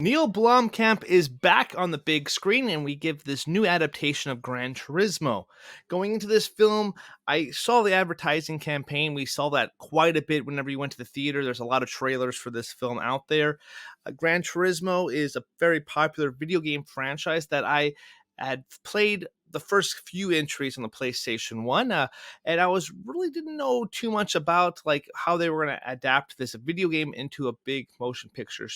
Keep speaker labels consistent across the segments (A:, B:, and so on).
A: Neill Blomkamp is back on the big screen, and we give this new adaptation of Gran Turismo. Going into this film, I saw the advertising campaign. We saw that quite a bit whenever you went to the theater. There's a lot of trailers for this film out there. Gran Turismo is a very popular video game franchise that I had played the first few entries on the PlayStation 1, and I was really didn't know too much about like how they were going to adapt this video game into a big motion picture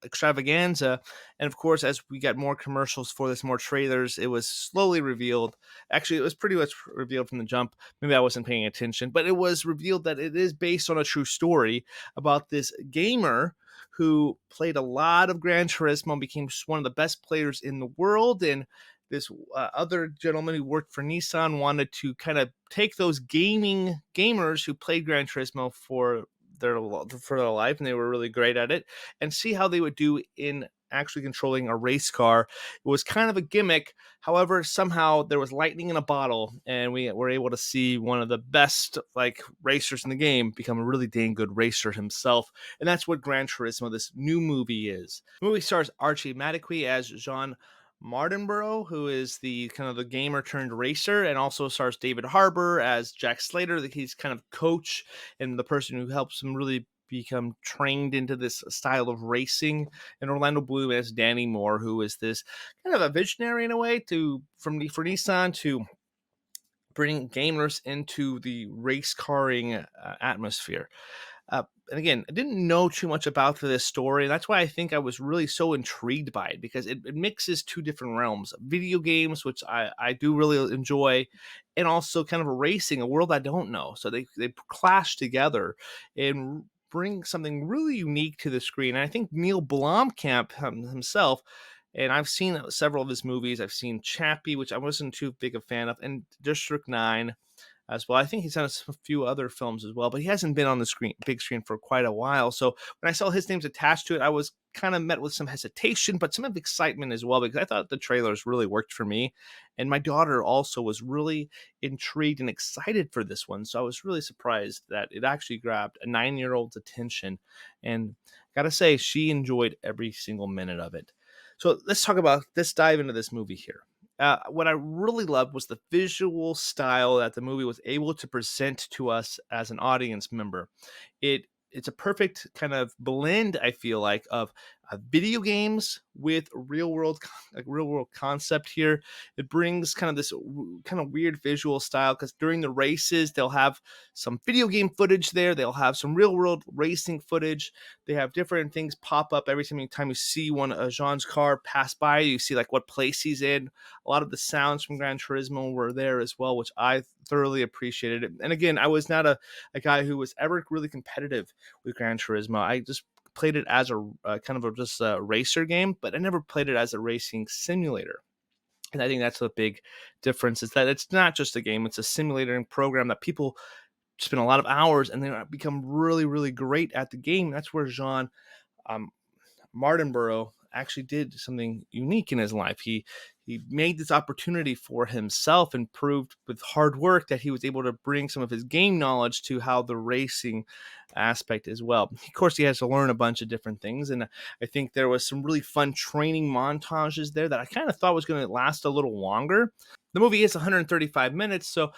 A: extravaganza. And of course, as we got more commercials for this, more trailers, it was slowly revealed. Actually, it was pretty much revealed from the jump. Maybe I wasn't paying attention, but it was revealed that it is based on a true story about this gamer who played a lot of Gran Turismo and became one of the best players in the world. And this other gentleman who worked for Nissan wanted to kind of take those gamers who played Gran Turismo for their life, and they were really great at it, and see how they would do in actually controlling a race car. It was kind of a gimmick. However, somehow there was lightning in a bottle, and we were able to see one of the best like racers in the game become a really dang good racer himself. And that's what Gran Turismo, this new movie, is. The movie stars Archie Madekwe as Jann Mardenborough, who is the kind of the gamer turned racer, and also stars David Harbour as Jack Slater, he's kind of coach and the person who helps him really become trained into this style of racing, and Orlando Bloom as Danny Moore, who is this kind of a visionary in a way for Nissan to bring gamers into the race carring atmosphere. And again, I didn't know too much about this story, and that's why I think I was really so intrigued by it, because it mixes two different realms: video games, which I do really enjoy, and also kind of racing, a world I don't know. So they clash together and bring something really unique to the screen. And I think Neill Blomkamp himself, and I've seen several of his movies. I've seen Chappie, which I wasn't too big a fan of, and District 9 as well. I think he's done a few other films as well, but he hasn't been on the big screen for quite a while. So when I saw his name's attached to it, I was kind of met with some hesitation, but some of excitement as well, because I thought the trailers really worked for me. And my daughter also was really intrigued and excited for this one. So I was really surprised that it actually grabbed a 9-year-old's attention. And gotta say, she enjoyed every single minute of it. So let's dive into this movie here. What I really loved was the visual style that the movie was able to present to us as an audience member. It's a perfect kind of blend, I feel like, of video games with real world concept here. It brings kind of this kind of weird visual style, because during the races they'll have some video game footage there, they'll have some real world racing footage. They have different things pop up every time you see Jean's car pass by. You see like what place he's in. A lot of the sounds from Gran Turismo were there as well, which I thoroughly appreciated. And again, I was not a guy who was ever really competitive with Gran Turismo. I just played it as a kind of just a racer game, but I never played it as a racing simulator. And I think that's the big difference, is that it's not just a game, it's a simulator and program that people spend a lot of hours and they become really, really great at the game. That's where Jann Mardenborough actually did something unique in his life. He made this opportunity for himself and proved with hard work that he was able to bring some of his game knowledge to how the racing aspect as well. Of course, he has to learn a bunch of different things, and I think there was some really fun training montages there that I kind of thought was going to last a little longer. The movie is 135 minutes, so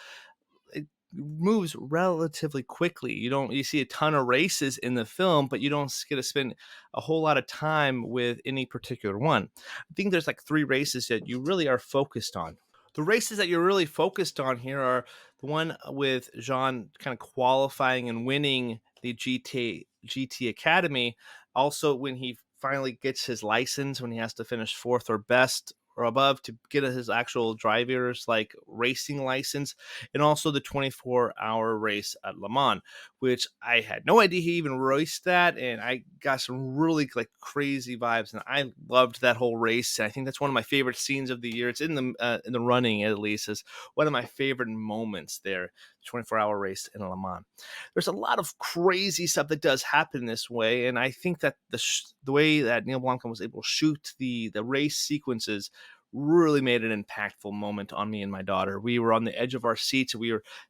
A: it moves relatively quickly. You see a ton of races in the film, but you don't get to spend a whole lot of time with any particular one. I think there's like 3 races that you really are focused on. The races that you're really focused on here are the one with Jann kind of qualifying and winning the GT Academy. Also, when he finally gets his license, when he has to finish 4th or best or above to get his actual driver's like racing license, and also the 24-hour race at Le Mans, which I had no idea he even raced that, and I got some really like crazy vibes, and I loved that whole race. And I think that's one of my favorite scenes of the year. It's in the running, at least, is one of my favorite moments there. 24-hour race in Le Mans. There's a lot of crazy stuff that does happen this way, and I think that the way that Neill Blomkamp was able to shoot the race sequences really made an impactful moment on me and my daughter. We were on the edge of our seats.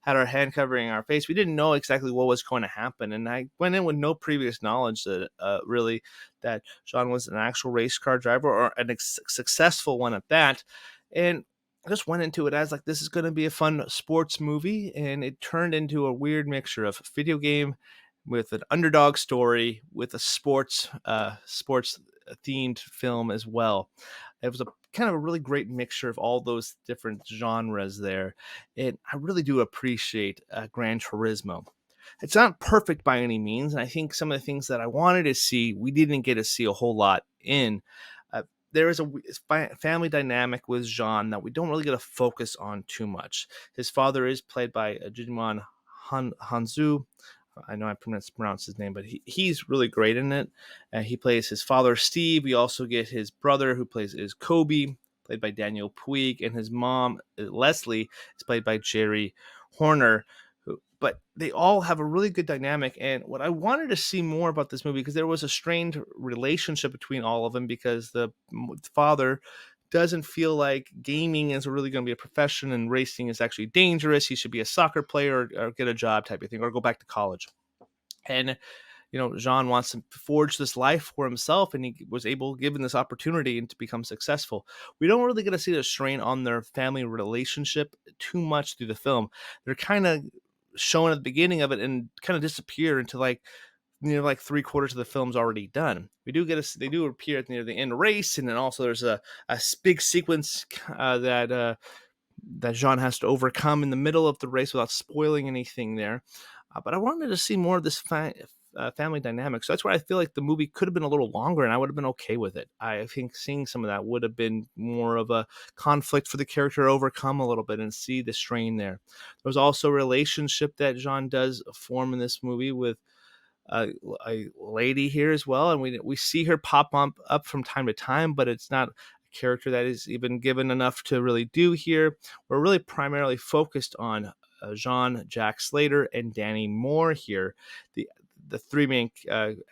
A: Had our hand covering our face. We didn't know exactly what was going to happen. And I went in with no previous knowledge that really that Jann was an actual race car driver, or an successful one at that. And I just went into it as like, this is going to be a fun sports movie. And it turned into a weird mixture of video game with an underdog story with a sports themed film as well. It was a kind of a really great mixture of all those different genres there. And I really do appreciate Gran Turismo. It's not perfect by any means, and I think some of the things that I wanted to see, we didn't get to see a whole lot in. Uh, there is a family dynamic with Jann that we don't really get to focus on too much. His father is played by Jinwon Hanzu. I know I pronounced his name, but he's really great in it. He plays his father, Steve. We also get his brother, who is Kobe, played by Daniel Puig, and his mom, Leslie, is played by Jerry Horner. But they all have a really good dynamic. And what I wanted to see more about this movie, because there was a strained relationship between all of them, because the father doesn't feel like gaming is really going to be a profession and racing is actually dangerous. He should be a soccer player or get a job type of thing, or go back to college. And, Jann wants to forge this life for himself, and he was given this opportunity and to become successful. We don't really get to see the strain on their family relationship too much through the film. They're kind of shown at the beginning of it and kind of disappear into like 3/4 of the film's already done. They do appear near the end race, and then also there's a big sequence that Jann has to overcome in the middle of the race without spoiling anything there. But I wanted to see more of this family dynamic, so that's why I feel like the movie could have been a little longer, and I would have been okay with it. I think seeing some of that would have been more of a conflict for the character to overcome a little bit and see the strain there. There's also a relationship that Jann does form in this movie with a lady here as well, and we see her pop up from time to time, but it's not a character that is even given enough to really do here. We're really primarily focused on Jann, Jack Slater, and Danny Moore here. The three main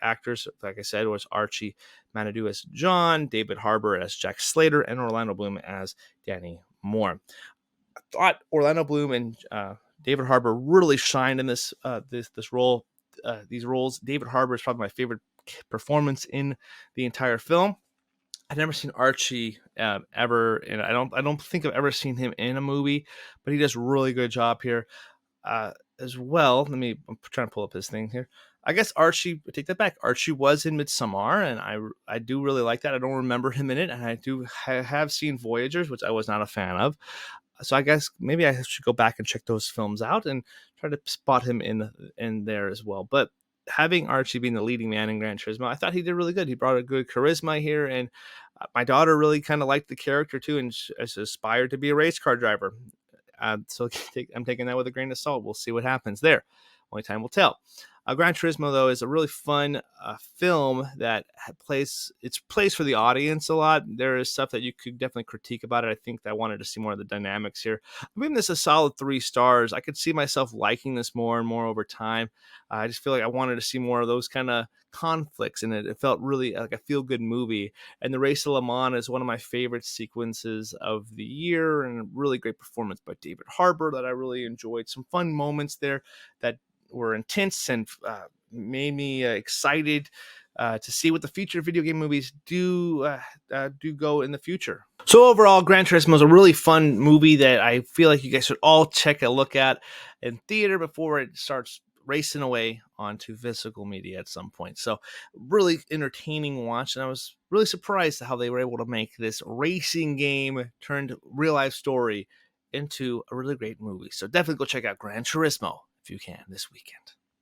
A: actors, like I said, was Archie Madekwe as Jann, David Harbour as Jack Slater, and Orlando Bloom as Danny Moore. I thought Orlando Bloom and David Harbour really shined in this role. These roles. David Harbour is probably my favorite performance in the entire film. I've never seen Archie ever, and I don't think I've ever seen him in a movie, but he does a really good job here as well. I'm trying to pull up his thing here. I guess Archie, take that back. Archie was in Midsommar, and I do really like that. I don't remember him in it, and I have seen Voyagers, which I was not a fan of. So I guess maybe I should go back and check those films out and try to spot him in there as well. But having Archie being the leading man in Gran Turismo, I thought he did really good. He brought a good charisma here, and my daughter really kind of liked the character too, and aspired to be a race car driver. So I'm taking that with a grain of salt. We'll see what happens there. Only time will tell. Gran Turismo, though, is a really fun film that plays for the audience a lot. There is stuff that you could definitely critique about it. I think that I wanted to see more of the dynamics here. I'm giving this a solid 3 stars. I could see myself liking this more and more over time. I just feel like I wanted to see more of those kind of conflicts in it. It felt really like a feel-good movie. And the Race to Le Mans is one of my favorite sequences of the year, and a really great performance by David Harbour that I really enjoyed. Some fun moments there that were intense and made me excited to see what the future video game movies do go in the future. So overall, Gran Turismo is a really fun movie that I feel like you guys should all check a look at in theater before it starts racing away onto physical media at some point. So really entertaining watch, and I was really surprised at how they were able to make this racing game turned real life story into a really great movie. So definitely go check out Gran Turismo if you can this weekend.